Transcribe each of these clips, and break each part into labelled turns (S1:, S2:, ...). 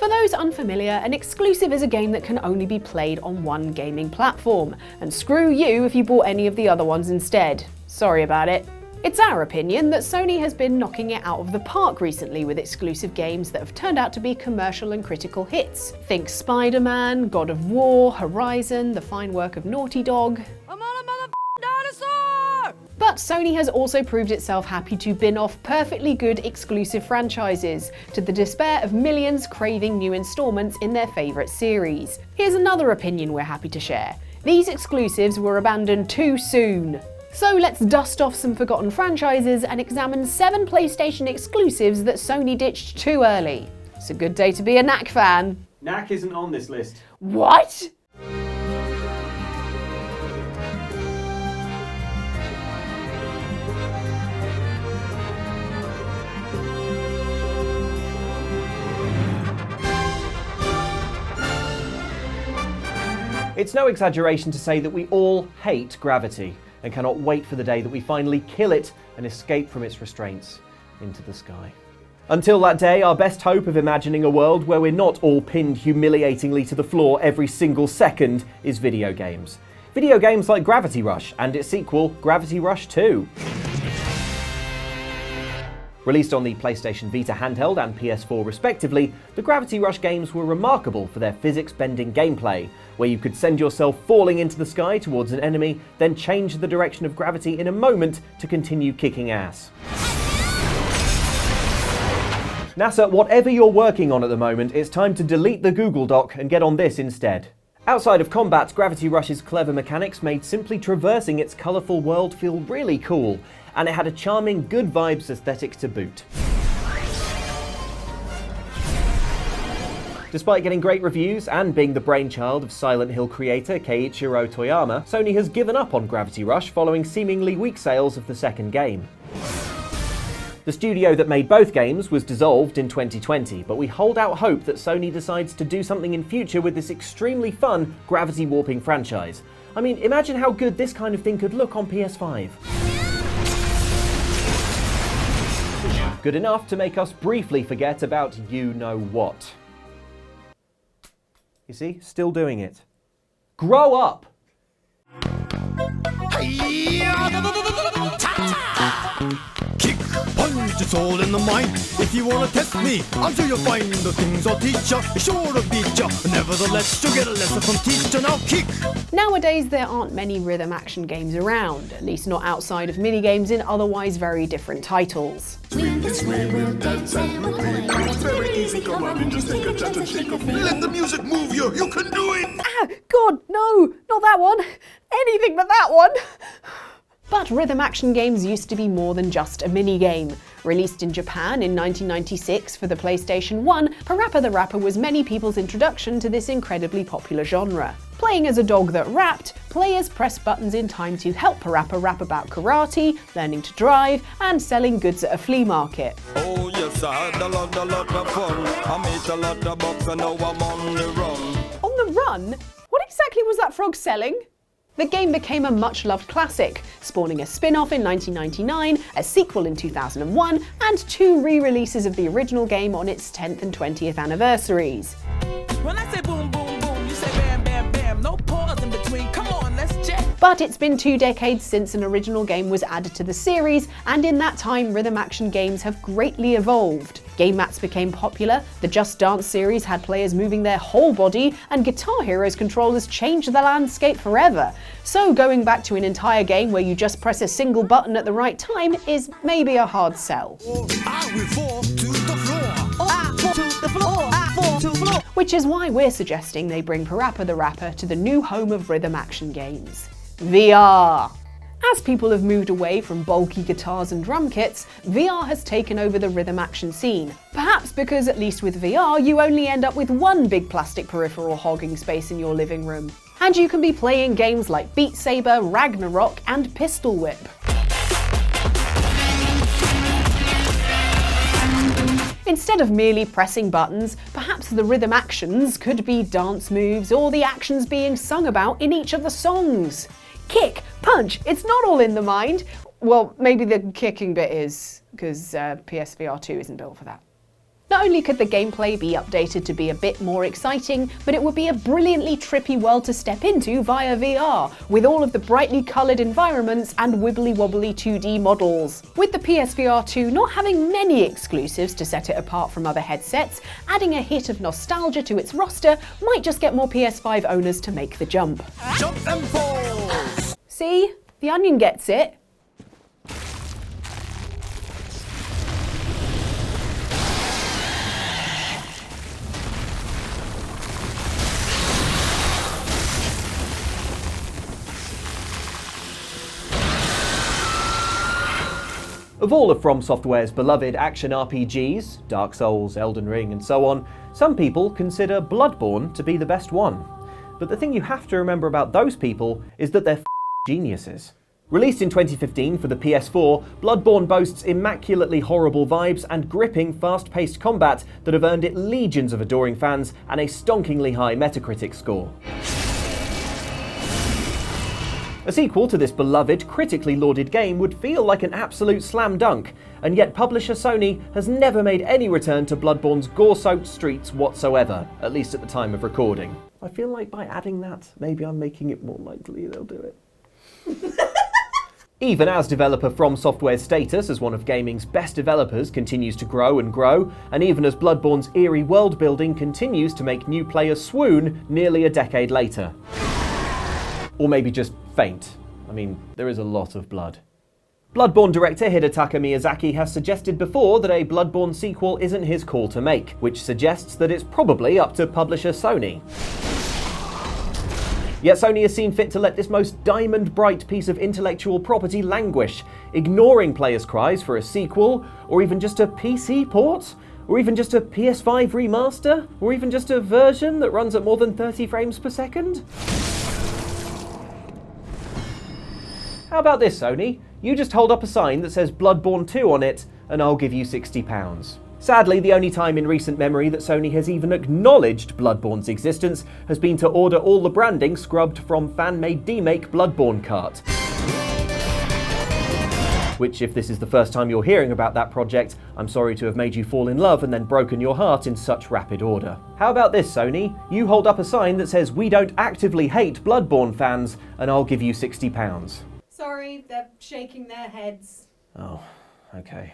S1: For those unfamiliar, an exclusive is a game that can only be played on one gaming platform, and screw you if you bought any of the other ones instead. Sorry about it. It's our opinion that Sony has been knocking it out of the park recently with exclusive games that have turned out to be commercial and critical hits. Think Spider-Man, God of War, Horizon, the fine work of Naughty Dog. I'm on a dinosaur! But Sony has also proved itself happy to bin off perfectly good exclusive franchises, to the despair of millions craving new installments in their favourite series. Here's another opinion we're happy to share. These exclusives were abandoned too soon. So let's dust off some forgotten franchises and examine 7 PlayStation exclusives that Sony ditched too early. It's a good day to be a Knack fan.
S2: Knack isn't on this list.
S1: What?
S2: It's no exaggeration to say that we all hate gravity and cannot wait for the day that we finally kill it and escape from its restraints into the sky. Until that day, our best hope of imagining a world where we're not all pinned humiliatingly to the floor every single second is video games. Video games like Gravity Rush and its sequel, Gravity Rush 2. Released on the PlayStation Vita handheld and PS4 respectively, the Gravity Rush games were remarkable for their physics-bending gameplay, where you could send yourself falling into the sky towards an enemy, then change the direction of gravity in a moment to continue kicking ass. NASA, whatever you're working on at the moment, it's time to delete the Google Doc and get on this instead. Outside of combat, Gravity Rush's clever mechanics made simply traversing its colourful world feel really cool, and it had a charming good vibes aesthetic to boot. Despite getting great reviews and being the brainchild of Silent Hill creator Keiichiro Toyama, Sony has given up on Gravity Rush following seemingly weak sales of the second game. The studio that made both games was dissolved in 2020, but we hold out hope that Sony decides to do something in future with this extremely fun gravity warping franchise. I mean, imagine how good this kind of thing could look on PS5. Good enough to make us briefly forget about you-know-what. You see? Still doing it. Grow up!
S3: Kick, punch, it's all in the mind. If you wanna test me, I'm sure you'll find the things I'll teach ya. Sure to beat ya. Nevertheless, you'll get a lesson from teacher. Now kick!
S1: Nowadays, there aren't many rhythm action games around, at least not outside of minigames in otherwise very different titles.
S4: This way we'll dance and we'll play. It's very easy, come on and just take a chance and shake a feet. Let the music move you, you can do it!
S1: Ah, God, no, not that one. Anything but that one. But rhythm action games used to be more than just a minigame. Released in Japan in 1996 for the PlayStation 1, Parappa the Rapper was many people's introduction to this incredibly popular genre. Playing as a dog that rapped, players pressed buttons in time to help Parappa rap about karate, learning to drive, and selling goods at a flea market.
S5: Oh yes, I had a lot of fun. I made a lot of bucks and now I'm on the run.
S1: On the run? What exactly was that frog selling? The game became a much-loved classic, spawning a spin-off in 1999, a sequel in 2001, and 2 re-releases of the original game on its 10th and 20th anniversaries.
S6: When I say boom, boom, boom, you say bam, bam, bam, no pause in between, come on, let's jet.
S1: But it's been 2 decades since an original game was added to the series, and in that time rhythm action games have greatly evolved. Game mats became popular, the Just Dance series had players moving their whole body, and Guitar Hero's controllers changed the landscape forever. So going back to an entire game where you just press a single button at the right time is maybe a hard sell.
S3: I will fall to the floor.
S6: I fall to the floor, I fall to the floor.
S1: Which is why we're suggesting they bring Parappa the Rapper to the new home of rhythm action games, VR. As people have moved away from bulky guitars and drum kits, VR has taken over the rhythm action scene. Perhaps because, at least with VR, you only end up with one big plastic peripheral hogging space in your living room. And you can be playing games like Beat Saber, Ragnarok, and Pistol Whip. Instead of merely pressing buttons, perhaps the rhythm actions could be dance moves or the actions being sung about in each of the songs. Kick, punch, it's not all in the mind. Well, maybe the kicking bit is, because PSVR 2 isn't built for that. Not only could the gameplay be updated to be a bit more exciting, but it would be a brilliantly trippy world to step into via VR, with all of the brightly coloured environments and wibbly-wobbly 2D models. With the PSVR 2 not having many exclusives to set it apart from other headsets, adding a hit of nostalgia to its roster might just get more PS5 owners to make the jump.
S3: Jump and falls!
S1: See? The Onion gets it.
S2: Of all of From Software's beloved action RPGs, Dark Souls, Elden Ring and so on, some people consider Bloodborne to be the best one. But the thing you have to remember about those people is that they're geniuses. Released in 2015 for the PS4, Bloodborne boasts immaculately horrible vibes and gripping, fast-paced combat that have earned it legions of adoring fans and a stonkingly high Metacritic score. A sequel to this beloved, critically lauded game would feel like an absolute slam dunk, and yet publisher Sony has never made any return to Bloodborne's gore-soaked streets whatsoever, at least at the time of recording. I feel like by adding that, maybe I'm making it more likely they'll do it. Even as developer From Software's status as one of gaming's best developers continues to grow and grow, and even as Bloodborne's eerie world building continues to make new players swoon nearly a decade later. Or maybe just faint. I mean, there is a lot of blood. Bloodborne director Hidetaka Miyazaki has suggested before that a Bloodborne sequel isn't his call to make, which suggests that it's probably up to publisher Sony. Yet Sony has seen fit to let this most diamond-bright piece of intellectual property languish, ignoring players' cries for a sequel, or even just a PC port, or even just a PS5 remaster, or even just a version that runs at more than 30 frames per second. How about this, Sony? You just hold up a sign that says Bloodborne 2 on it, and I'll give you £60. Sadly, the only time in recent memory that Sony has even acknowledged Bloodborne's existence has been to order all the branding scrubbed from fan-made demake Bloodborne cart. Which, if this is the first time you're hearing about that project, I'm sorry to have made you fall in love and then broken your heart in such rapid order. How about this, Sony? You hold up a sign that says we don't actively hate Bloodborne fans, and I'll give you £60.
S1: Sorry, they're shaking their heads.
S2: Oh, okay.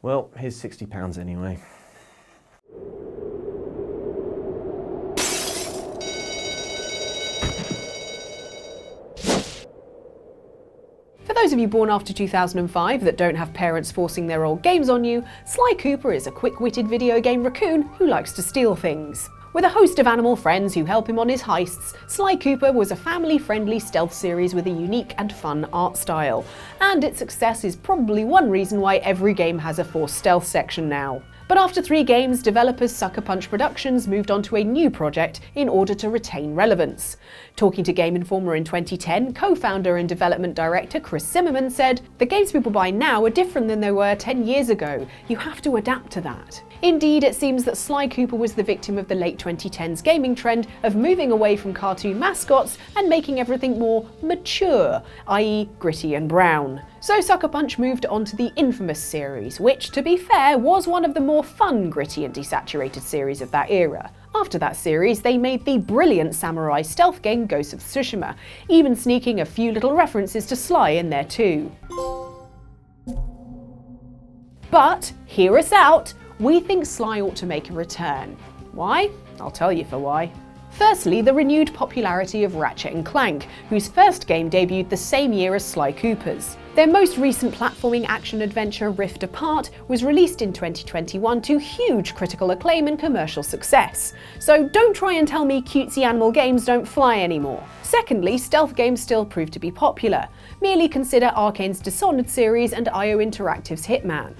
S2: Well, here's £60 anyway.
S1: For those of you born after 2005 that don't have parents forcing their old games on you, Sly Cooper is a quick-witted video game raccoon who likes to steal things. With a host of animal friends who help him on his heists, Sly Cooper was a family-friendly stealth series with a unique and fun art style. And its success is probably one reason why every game has a forced stealth section now. But after 3 games, developers Sucker Punch Productions moved on to a new project in order to retain relevance. Talking to Game Informer in 2010, co-founder and development director Chris Zimmerman said, "The games people buy now are different than they were 10 years ago. You have to adapt to that." Indeed, it seems that Sly Cooper was the victim of the late 2010s gaming trend of moving away from cartoon mascots and making everything more mature, i.e. gritty and brown. So Sucker Punch moved on to the Infamous series, which, to be fair, was one of the more fun, gritty and desaturated series of that era. After that series, they made the brilliant samurai stealth game Ghost of Tsushima, even sneaking a few little references to Sly in there too. But, hear us out, we think Sly ought to make a return. Why? I'll tell you for why. Firstly, the renewed popularity of Ratchet & Clank, whose first game debuted the same year as Sly Cooper's. Their most recent platforming action-adventure Rift Apart was released in 2021 to huge critical acclaim and commercial success. So don't try and tell me cutesy animal games don't fly anymore. Secondly, stealth games still prove to be popular. Merely consider Arkane's Dishonored series and IO Interactive's Hitman.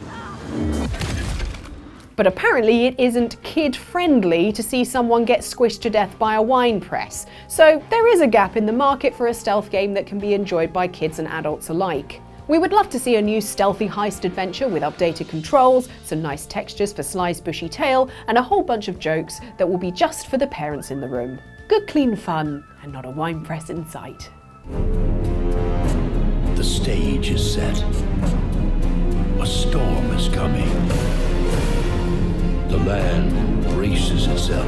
S1: But apparently it isn't kid-friendly to see someone get squished to death by a wine press, so there is a gap in the market for a stealth game that can be enjoyed by kids and adults alike. We would love to see a new stealthy heist adventure with updated controls, some nice textures for Sly's bushy tail, and a whole bunch of jokes that will be just for the parents in the room. Good clean fun, and not a wine press in sight.
S4: The stage is set. A storm is coming. The land braces itself.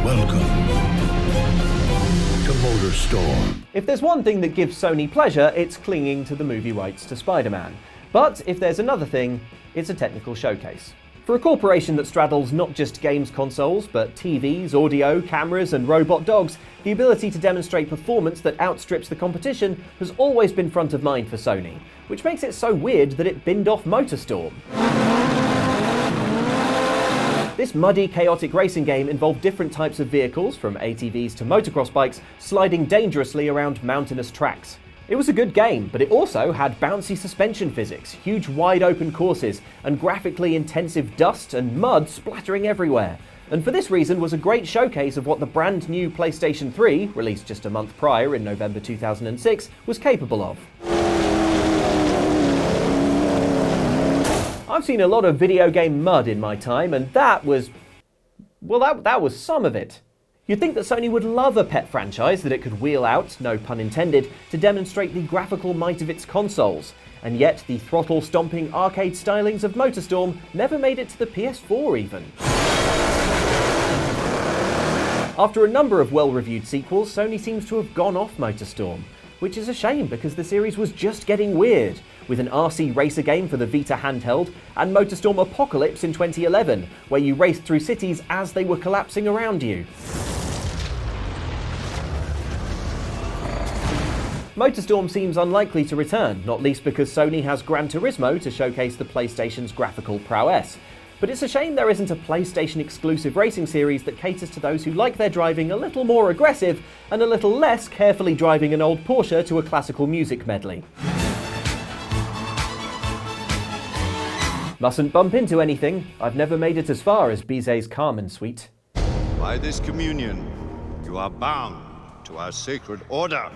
S4: Welcome to MotorStorm.
S2: If there's one thing that gives Sony pleasure, it's clinging to the movie rights to Spider-Man. But if there's another thing, it's a technical showcase. For a corporation that straddles not just games consoles, but TVs, audio, cameras, and robot dogs, the ability to demonstrate performance that outstrips the competition has always been front of mind for Sony, which makes it so weird that it binned off MotorStorm. This muddy, chaotic racing game involved different types of vehicles, from ATVs to motocross bikes, sliding dangerously around mountainous tracks. It was a good game, but it also had bouncy suspension physics, huge wide-open courses, and graphically intensive dust and mud splattering everywhere. And for this reason was a great showcase of what the brand new PlayStation 3, released just a month prior in November 2006, was capable of. I've seen a lot of video game mud in my time, and that was some of it. You'd think that Sony would love a pet franchise that it could wheel out, no pun intended, to demonstrate the graphical might of its consoles. And yet, the throttle-stomping arcade stylings of MotorStorm never made it to the PS4 even. After a number of well-reviewed sequels, Sony seems to have gone off MotorStorm, which is a shame because the series was just getting weird, with an RC racer game for the Vita handheld, and MotorStorm Apocalypse in 2011, where you raced through cities as they were collapsing around you. MotorStorm seems unlikely to return, not least because Sony has Gran Turismo to showcase the PlayStation's graphical prowess. But it's a shame there isn't a PlayStation-exclusive racing series that caters to those who like their driving a little more aggressive and a little less carefully driving an old Porsche to a classical music medley. Mustn't bump into anything. I've never made it as far as Bizet's Carmen suite.
S7: By this communion, you are bound to our sacred order.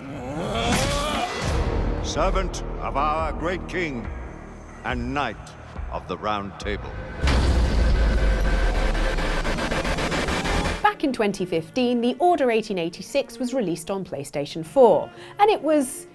S7: Servant of our great king and knight of the Round Table.
S1: Back in 2015, the Order 1886 was released on PlayStation 4, and it was...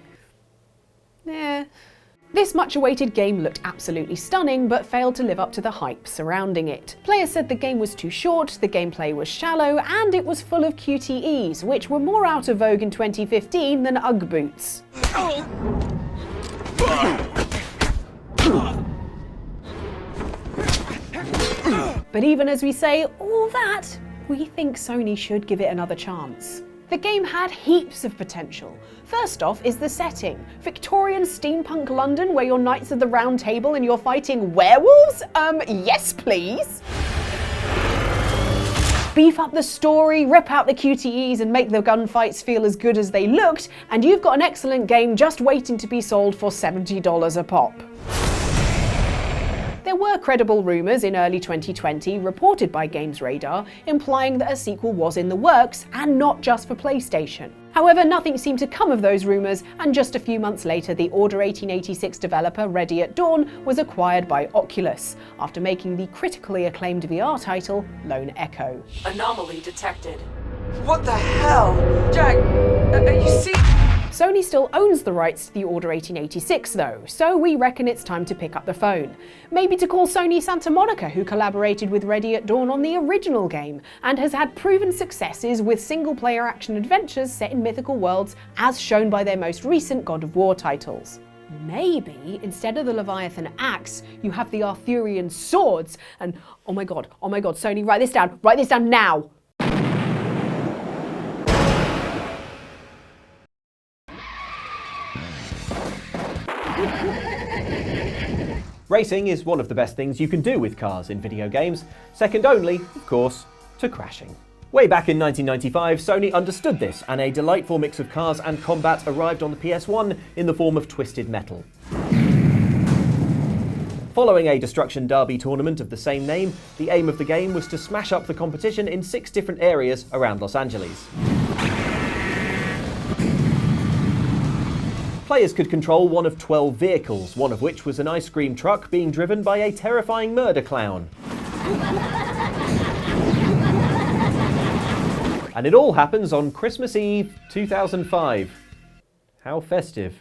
S1: This much-awaited game looked absolutely stunning, but failed to live up to the hype surrounding it. Players said the game was too short, the gameplay was shallow, and it was full of QTEs, which were more out of vogue in 2015 than Ugg boots. But even as we say all that, we think Sony should give it another chance. The game had heaps of potential. First off is the setting. Victorian steampunk London where you're Knights of the Round Table and you're fighting werewolves? Yes please. Beef up the story, rip out the QTEs and make the gunfights feel as good as they looked, and you've got an excellent game just waiting to be sold for $70 a pop. There were credible rumours in early 2020, reported by Games Radar, implying that a sequel was in the works, and not just for PlayStation. However, nothing seemed to come of those rumours, and just a few months later the Order 1886 developer Ready at Dawn was acquired by Oculus, after making the critically acclaimed VR title Lone Echo.
S8: Anomaly detected. What the hell? Jack, you see?
S1: Sony still owns the rights to the Order 1886 though, so we reckon it's time to pick up the phone. Maybe to call Sony Santa Monica, who collaborated with Ready at Dawn on the original game, and has had proven successes with single-player action adventures set in mythical worlds, as shown by their most recent God of War titles. Maybe, instead of the Leviathan axe, you have the Arthurian swords, and oh my god, Sony, write this down now!
S2: Racing is one of the best things you can do with cars in video games, second only, of course, to crashing. Way back in 1995, Sony understood this, and a delightful mix of cars and combat arrived on the PS1 in the form of Twisted Metal. Following a Destruction Derby tournament of the same name, the aim of the game was to smash up the competition in 6 different areas around Los Angeles. Players could control one of 12 vehicles, one of which was an ice cream truck being driven by a terrifying murder clown. And it all happens on Christmas Eve 2005. How festive.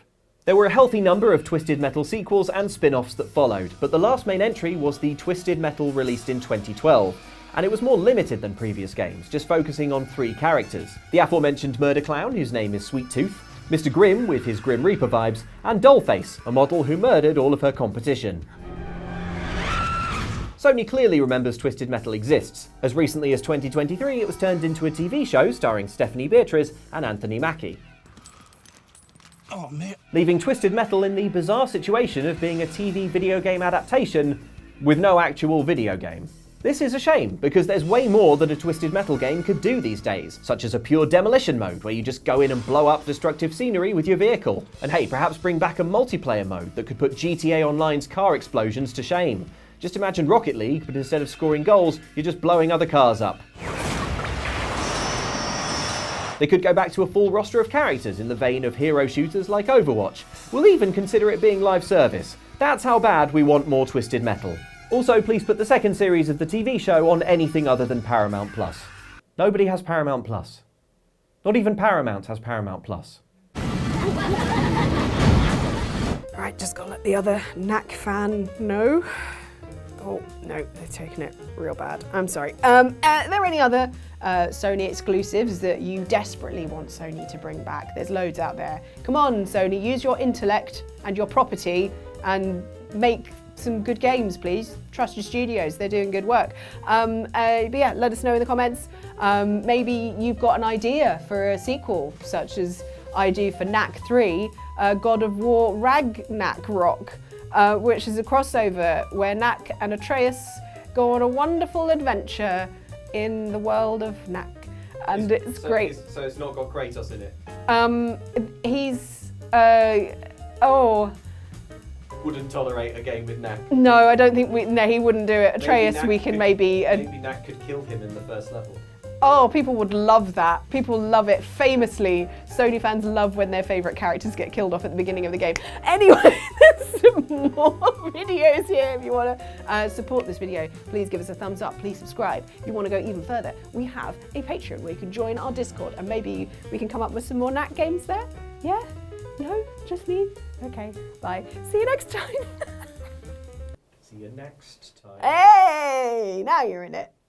S2: There were a healthy number of Twisted Metal sequels and spin-offs that followed, but the last main entry was the Twisted Metal released in 2012. And it was more limited than previous games, just focusing on 3 characters. The aforementioned Murder Clown, whose name is Sweet Tooth, Mr. Grimm with his Grim Reaper vibes, and Dollface, a model who murdered all of her competition. Sony clearly remembers Twisted Metal exists. As recently as 2023, it was turned into a TV show starring Stephanie Beatriz and Anthony Mackie.
S3: Oh man.
S2: Leaving Twisted Metal in the bizarre situation of being a TV video game adaptation with no actual video game. This is a shame, because there's way more that a Twisted Metal game could do these days, such as a pure demolition mode where you just go in and blow up destructive scenery with your vehicle. And hey, perhaps bring back a multiplayer mode that could put GTA Online's car explosions to shame. Just imagine Rocket League, but instead of scoring goals, you're just blowing other cars up. They could go back to a full roster of characters in the vein of hero shooters like Overwatch. We'll even consider it being live service. That's how bad we want more Twisted Metal. Also, please put the second series of the TV show on anything other than Paramount+. Nobody has Paramount+. Not even Paramount has Paramount+.
S1: Right, just gotta let the other Knack fan know. Oh, no, they've taken it real bad. I'm sorry. Are there any other Sony exclusives that you desperately want Sony to bring back? There's loads out there. Come on, Sony, use your intellect and your property and make some good games, please. Trust your studios, they're doing good work. But yeah, let us know in the comments. Maybe you've got an idea for a sequel, such as I do for Knack 3, God of War Ragnarok, which is a crossover where Knack and Atreus go on a wonderful adventure in the world of Knack. And it's great.
S2: So it's not got Kratos in it?
S1: He's,
S2: Wouldn't tolerate a game with Knack.
S1: no, I don't think no, he wouldn't do it. Atreus, we can maybe
S2: Knack could kill him in the first level.
S1: Oh, people would love that. People love it. Famously, Sony fans love when their favourite characters get killed off at the beginning of the game. Anyway, there's some more videos here. If you want to support this video, please give us a thumbs up. Please subscribe. If you want to go even further, we have a Patreon where you can join our Discord and maybe we can come up with some more Knack games there. Yeah? No? Just me? Okay, bye. See you next time.
S2: See you next time.
S1: Hey! Now you're in it.